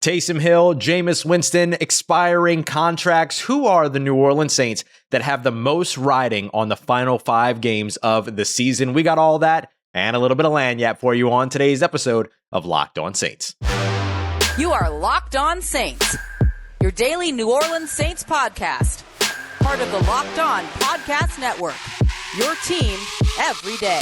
Taysom Hill, Jameis Winston, expiring contracts. Who are the New Orleans Saints that have the most riding on the final 5 games of the season? We got all that and a little bit of lanyard for you on today's episode of Locked On Saints. You are Locked On Saints, your daily New Orleans Saints podcast. Part of the Locked On Podcast Network, your team every day.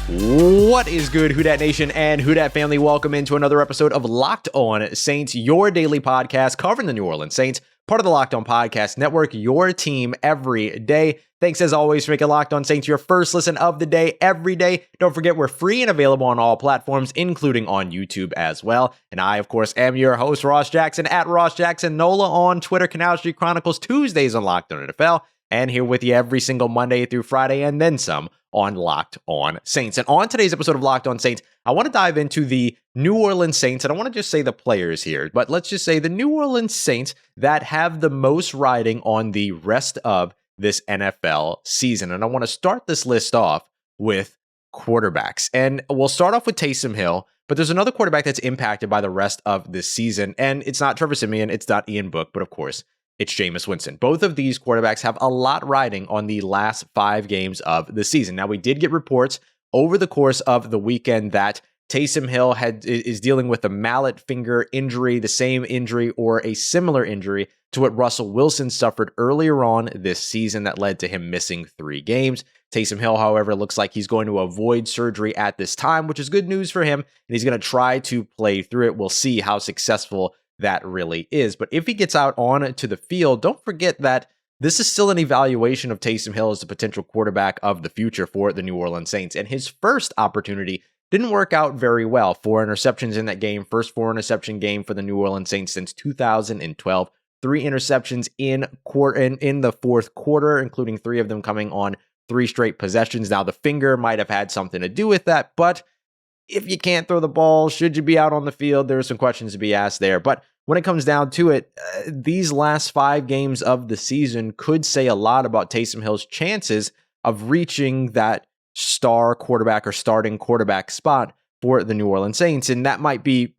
What is good, Who Dat Nation and Who Dat family? Welcome into another episode of Locked On Saints, your daily podcast covering the New Orleans Saints, part of the Locked On Podcast Network, your team every day. Thanks as always for making Locked On Saints your first listen of the day every day. Don't forget we're free and available on all platforms, including on YouTube as well. And I, of course, am your host, Ross Jackson, at Ross Jackson Nola on Twitter, Canal Street Chronicles, Tuesdays on Locked On NFL, and here with you every single Monday through Friday and then some on Locked On Saints. And on today's episode of Locked On Saints, I want to dive into the New Orleans Saints. I don't want to just say the players here, but let's just say the New Orleans Saints that have the most riding on the rest of this NFL season. And I want to start this list off with quarterbacks. And we'll start off with Taysom Hill, but there's another quarterback that's impacted by the rest of this season. And it's not Trevor Siemian, it's not Ian Book, but of course, it's Jameis Winston. Both of these quarterbacks have a lot riding on the last 5 games of the season. Now, we did get reports over the course of the weekend that Taysom Hill is dealing with a mallet finger injury, the same injury or a similar injury to what Russell Wilson suffered earlier on this season that led to him missing 3 games. Taysom Hill, however, looks like he's going to avoid surgery at this time, which is good news for him, and he's going to try to play through it. We'll see how successful that really is. But if he gets out on to the field, don't forget that this is still an evaluation of Taysom Hill as the potential quarterback of the future for the New Orleans Saints. And his first opportunity didn't work out very well. 4 interceptions in that game, first 4 interception game for the New Orleans Saints since 2012. 3 interceptions in the fourth quarter, including 3 of them coming on 3 straight possessions. Now, the finger might have had something to do with that, but if you can't throw the ball, should you be out on the field? There are some questions to be asked there. But when it comes down to it, these last 5 games of the season could say a lot about Taysom Hill's chances of reaching that star quarterback or starting quarterback spot for the New Orleans Saints. And that might be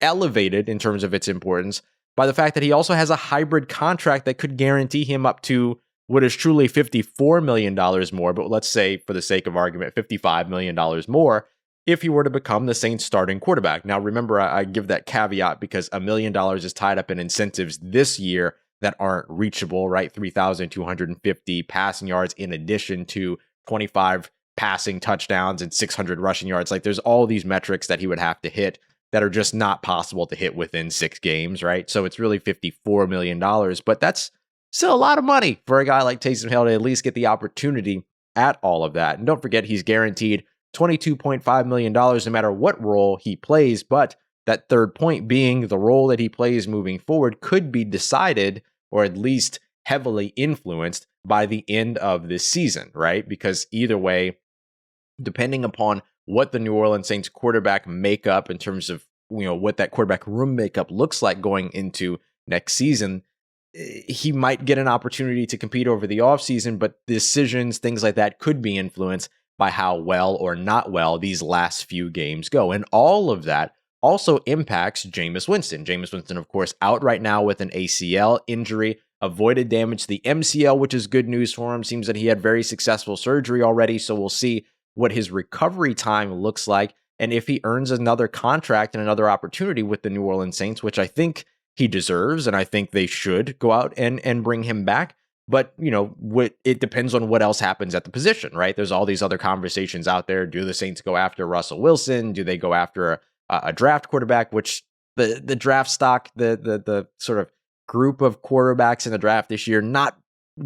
elevated in terms of its importance by the fact that he also has a hybrid contract that could guarantee him up to what is truly $54 million more. But let's say, for the sake of argument, $55 million more if he were to become the Saints starting quarterback. Now, remember, I give that caveat because $1 million is tied up in incentives this year that aren't reachable, right? 3,250 passing yards in addition to 25 passing touchdowns and 600 rushing yards. Like, there's all these metrics that he would have to hit that are just not possible to hit within 6 games, right? So it's really $54 million, but that's still a lot of money for a guy like Taysom Hill to at least get the opportunity at all of that. And don't forget, he's guaranteed $22.5 million no matter what role he plays, but that third point being the role that he plays moving forward could be decided or at least heavily influenced by the end of this season, right? Because either way, depending upon what the New Orleans Saints quarterback makeup in terms of, what that quarterback room makeup looks like going into next season, he might get an opportunity to compete over the offseason, but decisions, things like that could be influenced by how well or not well these last few games go. And all of that also impacts Jameis Winston. Jameis Winston, of course, out right now with an ACL injury, avoided damage to the MCL, which is good news for him. Seems that he had very successful surgery already, so we'll see what his recovery time looks like and if he earns another contract and another opportunity with the New Orleans Saints, which I think he deserves, and I think they should go out and bring him back. But, it depends on what else happens at the position, right? There's all these other conversations out there. Do the Saints go after Russell Wilson? Do they go after a draft quarterback? Which the draft stock, the sort of group of quarterbacks in the draft this year, not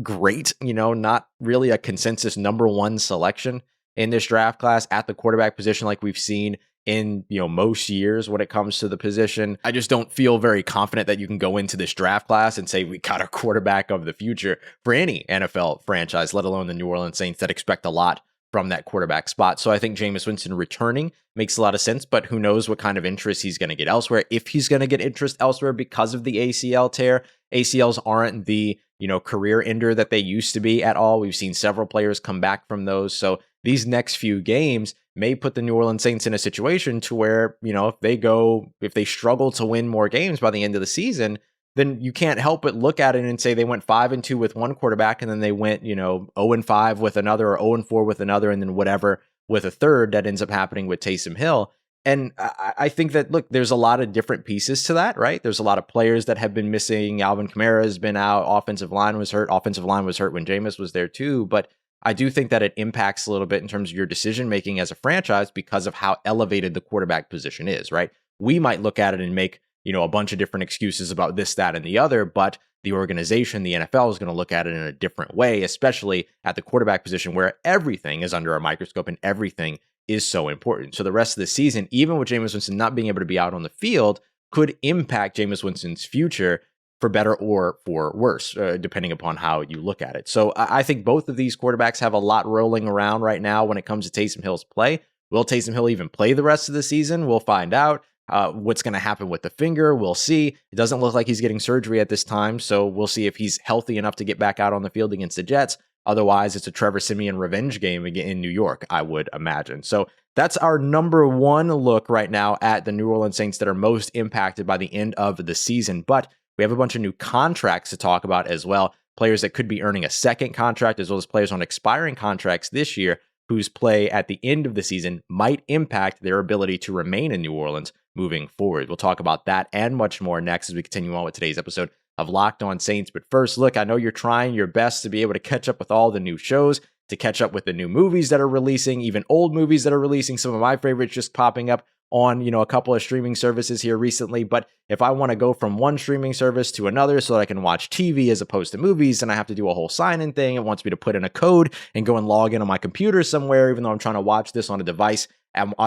great, not really a consensus number 1 selection in this draft class at the quarterback position like we've seen in most years when it comes to the position. I just don't feel very confident that you can go into this draft class and say we got a quarterback of the future for any NFL franchise, let alone the New Orleans Saints that expect a lot from that quarterback spot. So I think Jameis Winston returning makes a lot of sense, but who knows what kind of interest he's going to get elsewhere. If he's going to get interest elsewhere because of the ACL tear, ACLs aren't the, career ender that they used to be at all. We've seen several players come back from those. So these next few games may put the New Orleans Saints in a situation to where, if they struggle to win more games by the end of the season, then you can't help but look at it and say they went 5-2 with one quarterback, and then they went, 0-5 with another, or 0-4 with another, and then whatever with a third that ends up happening with Taysom Hill. And I think that, look, there's a lot of different pieces to that, right? There's a lot of players that have been missing. Alvin Kamara has been out. Offensive line was hurt. Offensive line was hurt when Jameis was there too. But I do think that it impacts a little bit in terms of your decision making as a franchise because of how elevated the quarterback position is, right? We might look at it and make, a bunch of different excuses about this, that, and the other, but the organization, the NFL, is going to look at it in a different way, especially at the quarterback position where everything is under a microscope and everything is so important. So the rest of the season, even with Jameis Winston not being able to be out on the field, could impact Jameis Winston's future for better or for worse, depending upon how you look at it. So I think both of these quarterbacks have a lot rolling around right now when it comes to Taysom Hill's play. Will Taysom Hill even play the rest of the season? We'll find out. What's going to happen with the finger, we'll see. It doesn't look like he's getting surgery at this time, so we'll see if he's healthy enough to get back out on the field against the Jets. Otherwise, it's a Trevor Siemian revenge game again in New York, I would imagine. So that's our number one look right now at the New Orleans Saints that are most impacted by the end of the season. But we have a bunch of new contracts to talk about as well. Players that could be earning a second contract, as well as players on expiring contracts this year whose play at the end of the season might impact their ability to remain in New Orleans moving forward. We'll talk about that and much more next as we continue on with today's episode of Locked On Saints. But first, look, I know you're trying your best to be able to catch up with all the new shows, to catch up with the new movies that are releasing, even old movies that are releasing. Some of my favorites just popping up on, a couple of streaming services here recently. But if I want to go from one streaming service to another so that I can watch TV as opposed to movies, then I have to do a whole sign-in thing. It wants me to put in a code and go and log in on my computer somewhere, even though I'm trying to watch this on a device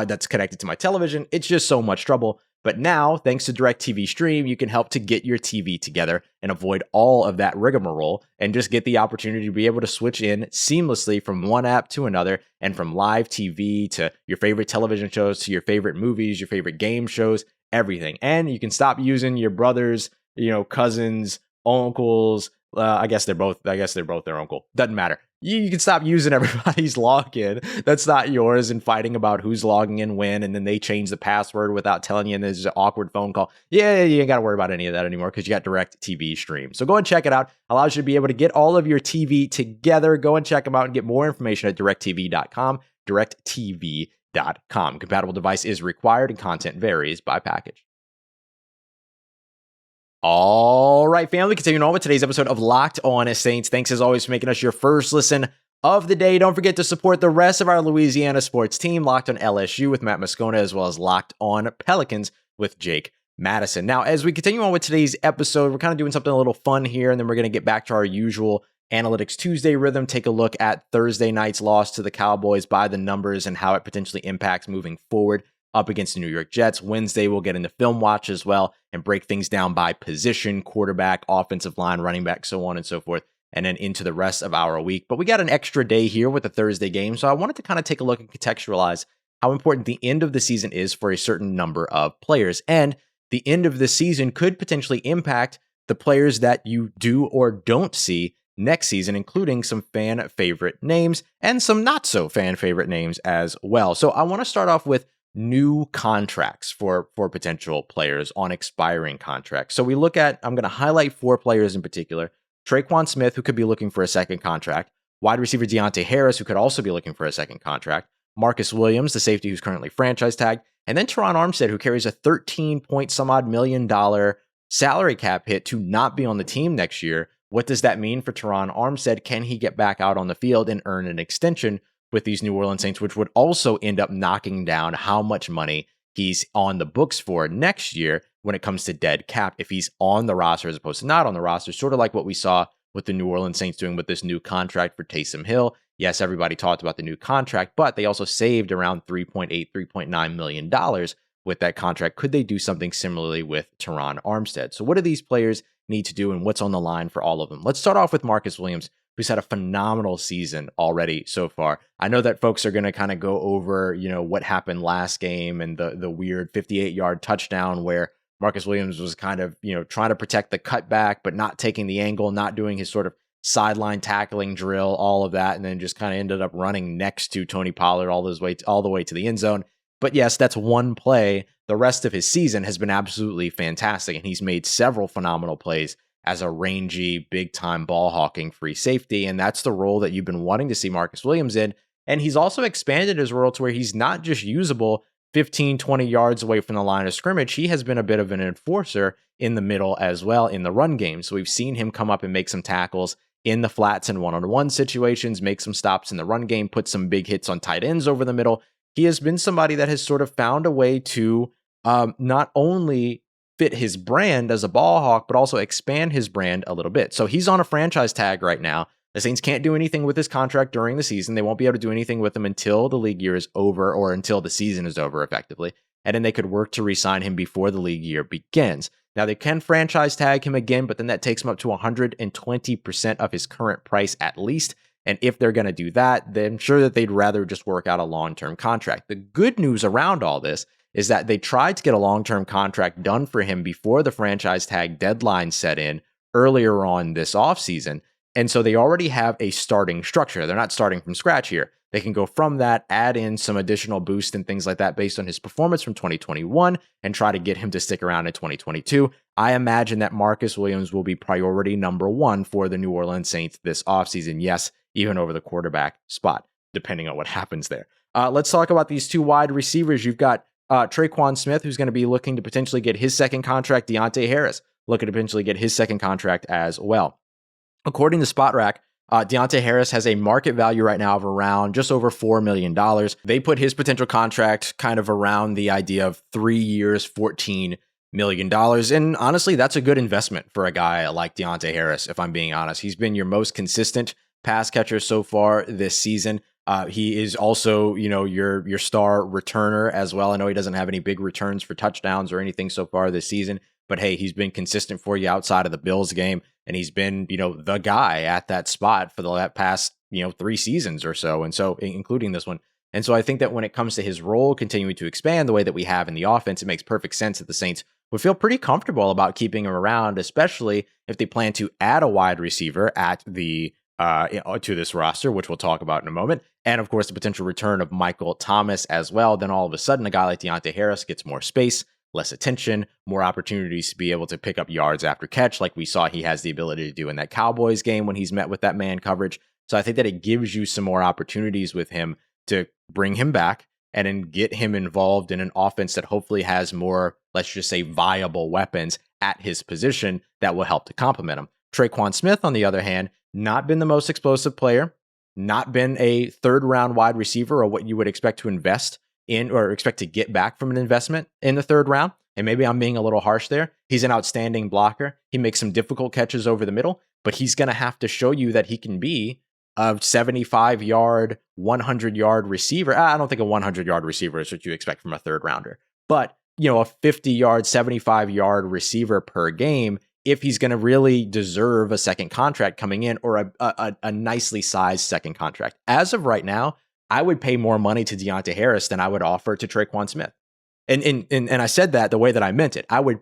that's connected to my television. It's just so much trouble. But now, thanks to DirecTV Stream, you can help to get your TV together and avoid all of that rigmarole and just get the opportunity to be able to switch in seamlessly from one app to another, and from live TV to your favorite television shows to your favorite movies, your favorite game shows, everything. And you can stop using your brothers, cousins, uncles. I guess they're both their uncle. Doesn't matter. You can stop using everybody's login that's not yours and fighting about who's logging in when, and then they change the password without telling you, and there's an awkward phone call. Yeah, you ain't got to worry about any of that anymore because you got DirecTV Stream. So go and check it out. Allows you to be able to get all of your TV together. Go and check them out and get more information at directtv.com, directtv.com. Compatible device is required and content varies by package. All right, family, continuing on with today's episode of Locked On Saints. Thanks as always for making us your first listen of the day. Don't forget to support the rest of our Louisiana sports team, Locked On LSU with Matt Moscona, as well as Locked On Pelicans with Jake Madison. Now, as we continue on with today's episode, we're kind of doing something a little fun here, and then we're going to get back to our usual Analytics Tuesday rhythm, take a look at Thursday night's loss to the Cowboys by the numbers and how it potentially impacts moving forward up against the New York Jets. Wednesday, we'll get into film watch as well and break things down by position, quarterback, offensive line, running back, so on and so forth, and then into the rest of our week. But we got an extra day here with the Thursday game, so I wanted to kind of take a look and contextualize how important the end of the season is for a certain number of players. And the end of the season could potentially impact the players that you do or don't see next season, including some fan favorite names and some not so fan favorite names as well. So I want to start off with new contracts for potential players on expiring contracts. So we look at, I'm going to highlight 4 players in particular. Tre'Quan Smith, who could be looking for a second contract. Wide receiver Deonte Harris, who could also be looking for a second contract. Marcus Williams, the safety who's currently franchise tagged. And then Tron Armstead, who carries a 13 point some odd $13 million salary cap hit to not be on the team next year. What does that mean for Tron Armstead? Can he get back out on the field and earn an extension with these New Orleans Saints, which would also end up knocking down how much money he's on the books for next year when it comes to dead cap, if he's on the roster as opposed to not on the roster, sort of like what we saw with the New Orleans Saints doing with this new contract for Taysom Hill. Yes, everybody talked about the new contract, but they also saved around $3.9 million with that contract. Could they do something similarly with Tron Armstead? So what do these players need to do and what's on the line for all of them? Let's start off with Marcus Williams, who's had a phenomenal season already so far. I know that folks are going to kind of go over, what happened last game and the weird 58-yard touchdown where Marcus Williams was kind of, trying to protect the cutback, but not taking the angle, not doing his sort of sideline tackling drill, all of that, and then just kind of ended up running next to Tony Pollard all the way to the end zone. But yes, that's one play. The rest of his season has been absolutely fantastic, and he's made several phenomenal plays as a rangy, big-time ball-hawking free safety, and that's the role that you've been wanting to see Marcus Williams in. And he's also expanded his role to where he's not just usable 15, 20 yards away from the line of scrimmage. He has been a bit of an enforcer in the middle as well in the run game. So we've seen him come up and make some tackles in the flats and one-on-one situations, make some stops in the run game, put some big hits on tight ends over the middle. He has been somebody that has sort of found a way to not only fit his brand as a ball hawk, but also expand his brand a little bit. So he's on a franchise tag right now. The Saints can't do anything with his contract during the season. They won't be able to do anything with him until the league year is over, or until the season is over effectively. And then they could work to re-sign him before the league year begins. Now they can franchise tag him again, but then that takes him up to 120% of his current price at least. And if they're going to do that, then I'm sure that they'd rather just work out a long-term contract. The good news around all this is that they tried to get a long-term contract done for him before the franchise tag deadline set in earlier on this offseason. And so they already have a starting structure. They're not starting from scratch here. They can go from that, add in some additional boost and things like that based on his performance from 2021 and try to get him to stick around in 2022. I imagine that Marcus Williams will be priority number one for the New Orleans Saints this offseason. Yes, even over the quarterback spot, depending on what happens there. Let's talk about these two wide receivers. You've got Tre'Quan Smith, who's going to be looking to potentially get his second contract. Deonte Harris looking to potentially get his second contract as well. According to SpotRack, Deonte Harris has a market value right now of around just over $4 million. They put his potential contract kind of around the idea of 3 years, $14 million. And honestly, that's a good investment for a guy like Deonte Harris, if I'm being honest. He's been your most consistent pass catcher so far this season. He is also, your star returner as well. I know he doesn't have any big returns for touchdowns or anything so far this season, but hey, he's been consistent for you outside of the Bills game. And he's been, the guy at that spot for the past, 3 seasons or so. And so, including this one. And so I think that when it comes to his role continuing to expand the way that we have in the offense, it makes perfect sense that the Saints would feel pretty comfortable about keeping him around, especially if they plan to add a wide receiver at the to this roster, which we'll talk about in a moment. And of course, the potential return of Michael Thomas as well. Then all of a sudden, a guy like Deonte Harris gets more space, less attention, more opportunities to be able to pick up yards after catch, like we saw he has the ability to do in that Cowboys game when he's met with that man coverage. So I think that it gives you some more opportunities with him to bring him back and then get him involved in an offense that hopefully has more, let's just say, viable weapons at his position that will help to complement him. Tre'Quan Smith, on the other hand, not been the most explosive player, not been a third-round wide receiver or what you would expect to invest in or expect to get back from an investment in the third round. And maybe I'm being a little harsh there. He's an outstanding blocker. He makes some difficult catches over the middle, but he's going to have to show you that he can be a 75-yard, 100-yard receiver. I don't think a 100-yard receiver is what you expect from a third rounder, but a 50-yard, 75-yard receiver per game if he's going to really deserve a second contract coming in or a nicely sized second contract. As of right now, I would pay more money to Deonte Harris than I would offer to Tre'Quan Smith. And I said that the way that I meant it. I would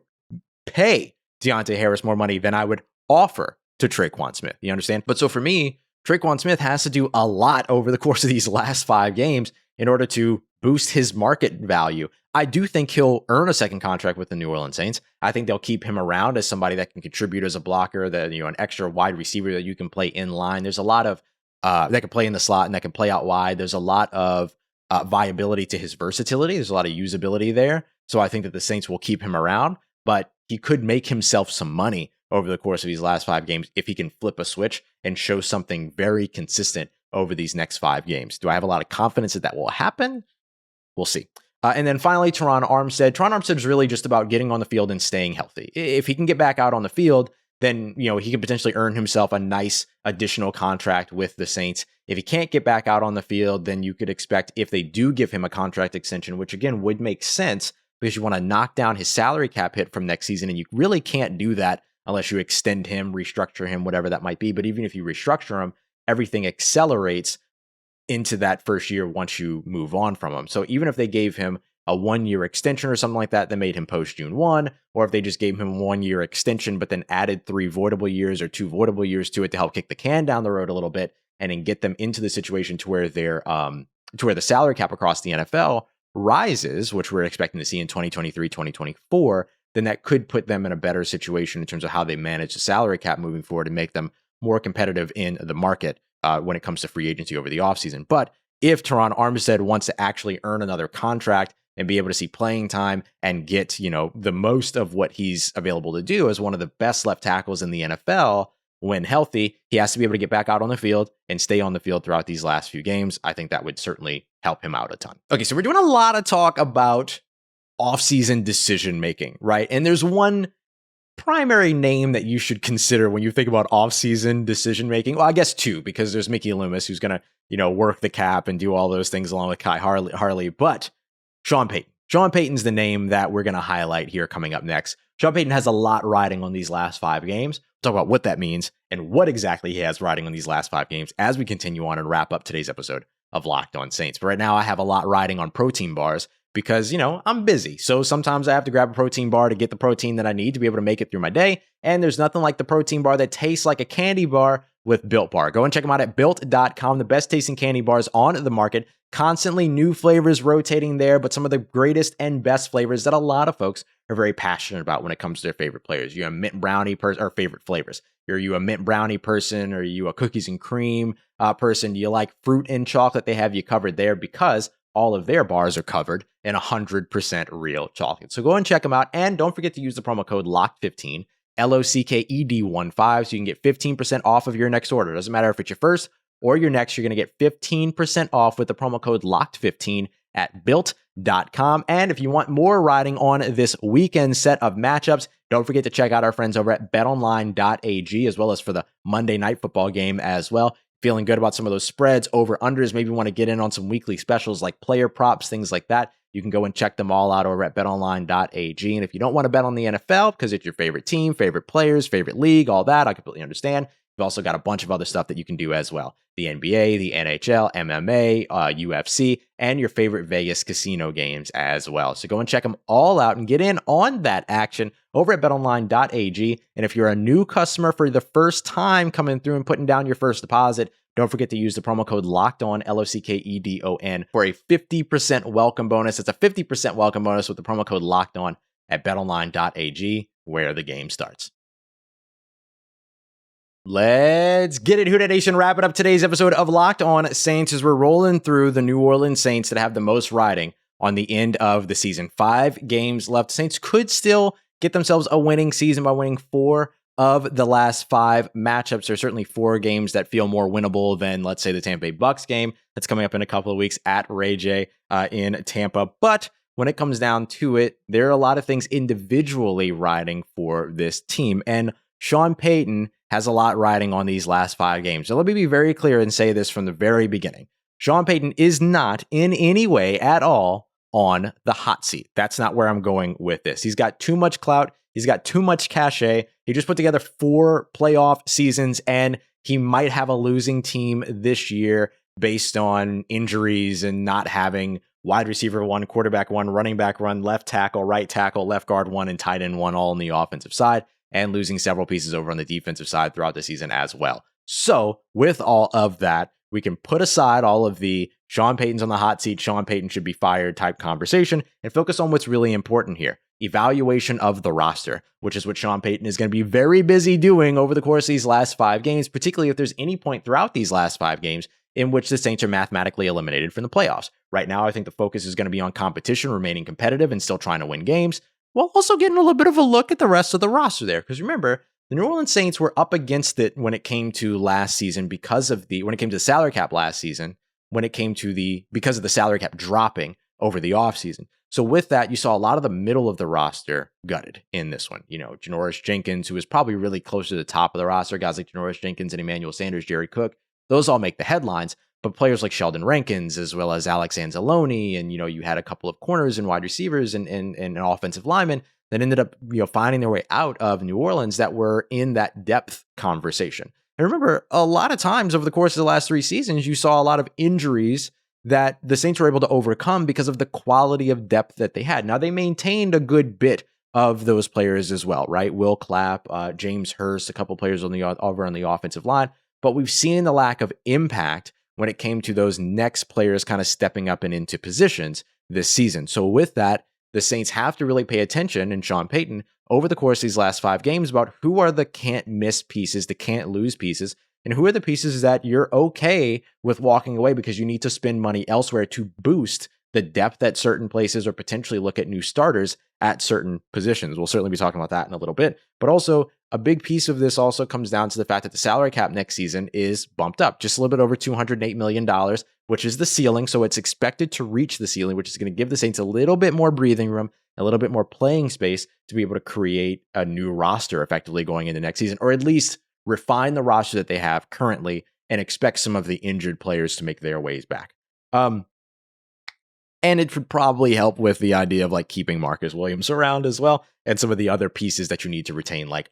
pay Deonte Harris more money than I would offer to Tre'Quan Smith. You understand? But so for me, Tre'Quan Smith has to do a lot over the course of these last 5 games in order to boost his market value. I do think he'll earn a second contract with the New Orleans Saints. I think they'll keep him around as somebody that can contribute as a blocker, that an extra wide receiver that you can play in line. There's a lot of that can play in the slot and that can play out wide. There's a lot of viability to his versatility. There's a lot of usability there. So I think that the Saints will keep him around, but he could make himself some money over the course of these last 5 games if he can flip a switch and show something very consistent over these next 5 games. Do I have a lot of confidence that that will happen? We'll see. And then finally, Tron Armstead. Tron Armstead is really just about getting on the field and staying healthy. If he can get back out on the field, then he can potentially earn himself a nice additional contract with the Saints. If he can't get back out on the field, then you could expect, if they do give him a contract extension, which again would make sense because you want to knock down his salary cap hit from next season, and you really can't do that unless you extend him, restructure him, whatever that might be. But even if you restructure him, everything accelerates into that first year once you move on from him. So even if they gave him a 1-year extension or something like that that made him post June 1, or if they just gave him a 1-year extension, but then added 3 voidable years or 2 voidable years to it to help kick the can down the road a little bit and then get them into the situation to where they're, to where the salary cap across the NFL rises, which we're expecting to see in 2023, 2024, then that could put them in a better situation in terms of how they manage the salary cap moving forward and make them more competitive in the market when it comes to free agency over the offseason. But if Tron Armstead wants to actually earn another contract and be able to see playing time and get, the most of what he's available to do as one of the best left tackles in the NFL, when healthy, he has to be able to get back out on the field and stay on the field throughout these last few games. I think that would certainly help him out a ton. Okay, so we're doing a lot of talk about offseason decision making, right? And there's one primary name that you should consider when you think about offseason decision making. Well, I guess 2, because there's Mickey Loomis, who's going to, work the cap and do all those things along with Kai Harley, but Sean Payton. Sean Payton's the name that we're going to highlight here coming up next. Sean Payton has a lot riding on these last 5 games. We'll talk about what that means and what exactly he has riding on these last 5 games as we continue on and wrap up today's episode of Locked On Saints. But right now I have a lot riding on protein bars because, I'm busy. So sometimes I have to grab a protein bar to get the protein that I need to be able to make it through my day. And there's nothing like the protein bar that tastes like a candy bar with Built Bar. Go and check them out at built.com, the best tasting candy bars on the market. Constantly new flavors rotating there, but some of the greatest and best flavors that a lot of folks are very passionate about when it comes to their favorite players. You're a mint brownie person, or favorite flavors. Are you a mint brownie person? Or are you a cookies and cream person? Do you like fruit and chocolate? They have you covered there because all of their bars are covered in 100% real chocolate. So go and check them out. And don't forget to use the promo code LOCKED15, LOCKED15, so you can get 15% off of your next order. Doesn't matter if it's your first or your next, you're going to get 15% off with the promo code LOCKED15 at built.com. And if you want more riding on this weekend set of matchups, don't forget to check out our friends over at betonline.ag, as well as for the Monday Night Football game as well. Feeling good about some of those spreads, over-unders, maybe want to get in on some weekly specials like player props, things like that. You can go and check them all out over at betonline.ag. And if you don't want to bet on the NFL because it's your favorite team, favorite players, favorite league, all that, I completely understand. You've also got a bunch of other stuff that you can do as well. The NBA, the NHL, MMA, UFC, and your favorite Vegas casino games as well. So go and check them all out and get in on that action over at betonline.ag. And if you're a new customer for the first time coming through and putting down your first deposit, don't forget to use the promo code LOCKEDON, LOCKEDON, for a 50% welcome bonus. It's a 50% welcome bonus with the promo code LOCKEDON at betonline.ag, where the game starts. Let's get it, Houdat Nation. Wrapping up today's episode of Locked On Saints as we're rolling through the New Orleans Saints that have the most riding on the end of the season. 5 games left. Saints could still get themselves a winning season by winning 4 of the last 5 matchups. There's certainly 4 games that feel more winnable than, let's say, the Tampa Bay Bucks game that's coming up in a couple of weeks at Ray J in Tampa. But when it comes down to it, there are a lot of things individually riding for this team. And Sean Payton has a lot riding on these last 5 games. So let me be very clear and say this from the very beginning. Sean Payton is not in any way at all on the hot seat. That's not where I'm going with this. He's got too much clout. He's got too much cachet. He just put together 4 playoff seasons, and he might have a losing team this year based on injuries and not having wide receiver 1, quarterback 1, running back 1, left tackle, right tackle, left guard 1, and tight end 1 all on the offensive side, and losing several pieces over on the defensive side throughout the season as well. So with all of that, we can put aside all of the Sean Payton's on the hot seat, Sean Payton should be fired type conversation and focus on what's really important here. Evaluation of the roster, which is what Sean Payton is going to be very busy doing over the course of these last 5 games, particularly if there's any point throughout these last 5 games in which the Saints are mathematically eliminated from the playoffs. Right now, I think the focus is going to be on competition, remaining competitive, and still trying to win games, while also getting a little bit of a look at the rest of the roster there. Because remember, the New Orleans Saints were up against it when it came to last season because of when it came to the salary cap last season, because of the salary cap dropping over the offseason. So with that, you saw a lot of the middle of the roster gutted in this one. Janoris Jenkins, who is probably really close to the top of the roster, guys like Janoris Jenkins and Emmanuel Sanders, Jerry Cook, those all make the headlines. But players like Sheldon Rankins, as well as Alex Anzalone, and you had a couple of corners and wide receivers and an offensive lineman that ended up finding their way out of New Orleans that were in that depth conversation. And remember, a lot of times over the course of the last 3 seasons, you saw a lot of injuries that the Saints were able to overcome because of the quality of depth that they had. Now, they maintained a good bit of those players as well, right? Will Clapp, James Hurst, a couple players over on the offensive line. But we've seen the lack of impact when it came to those next players kind of stepping up and into positions this season. So with that, the Saints have to really pay attention, and Sean Payton, over the course of these last 5 games, about who are the can't miss pieces, the can't lose pieces, and who are the pieces that you're okay with walking away because you need to spend money elsewhere to boost the depth at certain places or potentially look at new starters at certain positions. We'll certainly be talking about that in a little bit. But also, a big piece of this also comes down to the fact that the salary cap next season is bumped up just a little bit over $208 million, which is the ceiling. So it's expected to reach the ceiling, which is going to give the Saints a little bit more breathing room, a little bit more playing space to be able to create a new roster effectively going into next season, or at least refine the roster that they have currently and expect some of the injured players to make their ways back. And it would probably help with the idea of like keeping Marcus Williams around as well, and some of the other pieces that you need to retain, like,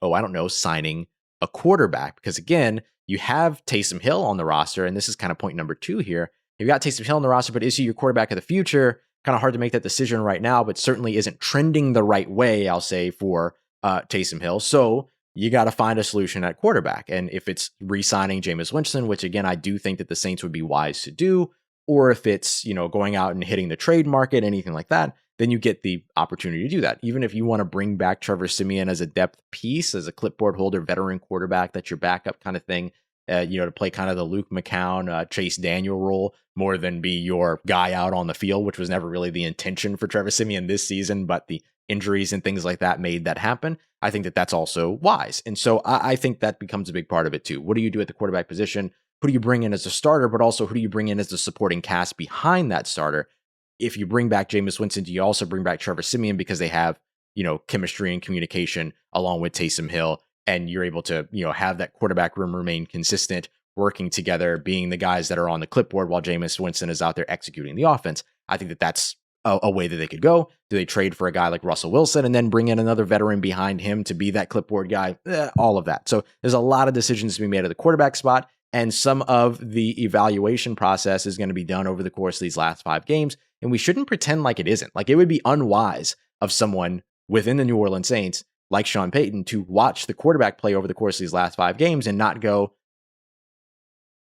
signing a quarterback. Because again, you have Taysom Hill on the roster, and this is kind of point number 2 here. You've got Taysom Hill on the roster, but is he your quarterback of the future? Kind of hard to make that decision right now, but certainly isn't trending the right way, I'll say, for Taysom Hill. So you got to find a solution at quarterback. And if it's re-signing Jameis Winston, which again, I do think that the Saints would be wise to do, or if it's, going out and hitting the trade market, anything like that, then you get the opportunity to do that. Even if you want to bring back Trevor Siemian as a depth piece, as a clipboard holder, veteran quarterback, that's your backup kind of thing, to play kind of the Luke McCown, Chase Daniel role more than be your guy out on the field, which was never really the intention for Trevor Siemian this season, but the injuries and things like that made that happen. I think that that's also wise. And so I think that becomes a big part of it too. What do you do at the quarterback position? Who do you bring in as a starter, but also who do you bring in as the supporting cast behind that starter? If you bring back Jameis Winston, do you also bring back Trevor Siemian because they have, chemistry and communication along with Taysom Hill, and you're able to, have that quarterback room remain consistent, working together, being the guys that are on the clipboard while Jameis Winston is out there executing the offense? I think that that's a way that they could go. Do they trade for a guy like Russell Wilson and then bring in another veteran behind him to be that clipboard guy? All of that. So there's a lot of decisions to be made at the quarterback spot. And some of the evaluation process is going to be done over the course of these last 5 games. And we shouldn't pretend like it isn't. Like, it would be unwise of someone within the New Orleans Saints, like Sean Payton, to watch the quarterback play over the course of these last 5 games and not go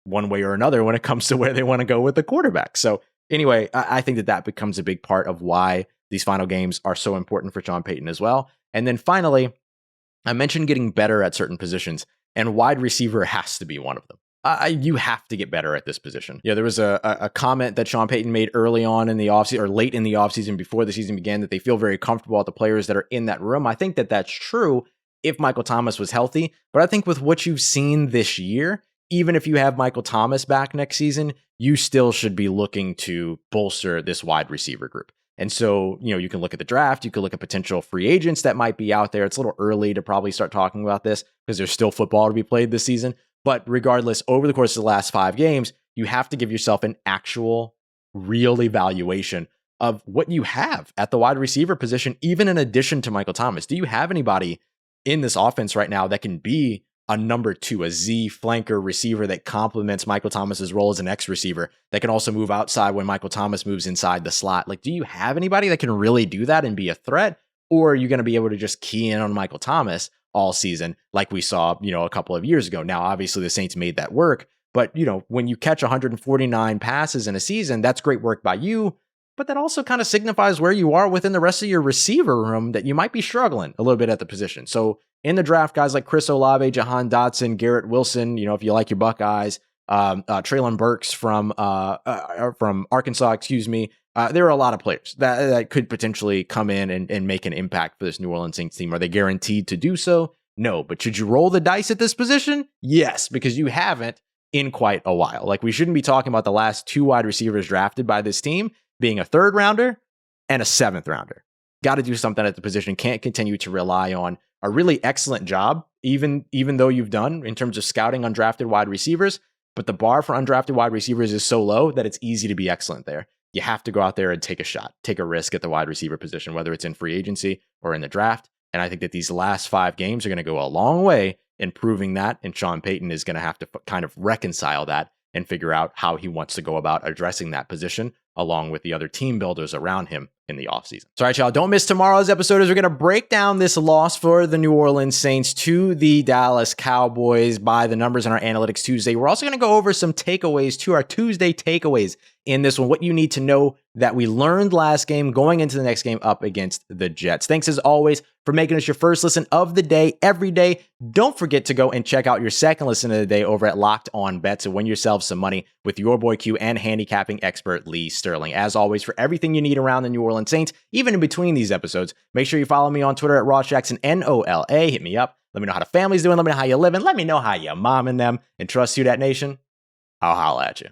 one way or another when it comes to where they want to go with the quarterback. So anyway, I think that becomes a big part of why these final games are so important for Sean Payton as well. And then finally, I mentioned getting better at certain positions, and wide receiver has to be one of them. You have to get better at this position. There was a comment that Sean Payton made early on in the offseason, or late in the offseason before the season began, that they feel very comfortable with the players that are in that room. I think that that's true if Michael Thomas was healthy. But I think with what you've seen this year, even if you have Michael Thomas back next season, you still should be looking to bolster this wide receiver group. And so, you can look at the draft, you can look at potential free agents that might be out there. It's a little early to probably start talking about this because there's still football to be played this season. But regardless, over the course of the last 5 games, you have to give yourself an actual, real evaluation of what you have at the wide receiver position, even in addition to Michael Thomas. Do you have anybody in this offense right now that can be a number 2, a Z flanker receiver that complements Michael Thomas's role as an X receiver, that can also move outside when Michael Thomas moves inside the slot? Like, do you have anybody that can really do that and be a threat? Or are you going to be able to just key in on Michael Thomas all season like we saw, a couple of years ago? Now, obviously the Saints made that work, but when you catch 149 passes in a season, that's great work by you, but that also kind of signifies where you are within the rest of your receiver room, that you might be struggling a little bit at the position. So in the draft, guys like Chris Olave, Jahan Dotson, Garrett Wilson, if you like your Buckeyes, Tre'Quan Burks from Arkansas, there are a lot of players that could potentially come in and make an impact for this New Orleans Saints team. Are they guaranteed to do so? No. But should you roll the dice at this position? Yes, because you haven't in quite a while. Like, we shouldn't be talking about the last 2 wide receivers drafted by this team being a 3rd rounder and a 7th rounder. Got to do something at the position. Can't continue to rely on a really excellent job, even though you've done in terms of scouting undrafted wide receivers. But the bar for undrafted wide receivers is so low that it's easy to be excellent there. You have to go out there and take a shot, take a risk at the wide receiver position, whether it's in free agency or in the draft. And I think that these last 5 games are going to go a long way in proving that. And Sean Payton is going to have to kind of reconcile that and figure out how he wants to go about addressing that position along with the other team builders around him in the offseason. So, all right, y'all, don't miss tomorrow's episode as we're going to break down this loss for the New Orleans Saints to the Dallas Cowboys by the numbers on our Analytics Tuesday. We're also going to go over some takeaways to our Tuesday takeaways in this one, what you need to know that we learned last game going into the next game up against the Jets. Thanks as always for making us your first listen of the day every day. Don't forget to go and check out your second listen of the day over at Locked On Bets and win yourself some money with your boy Q and handicapping expert Lee Sterling. As always, for everything you need around the New Orleans Saints, even in between these episodes, make sure you follow me on Twitter at RossJackson, NOLA. Hit me up. Let me know how the family's doing. Let me know how you're living. Let me know how you're momming them. And trust you, that nation. I'll holla at you.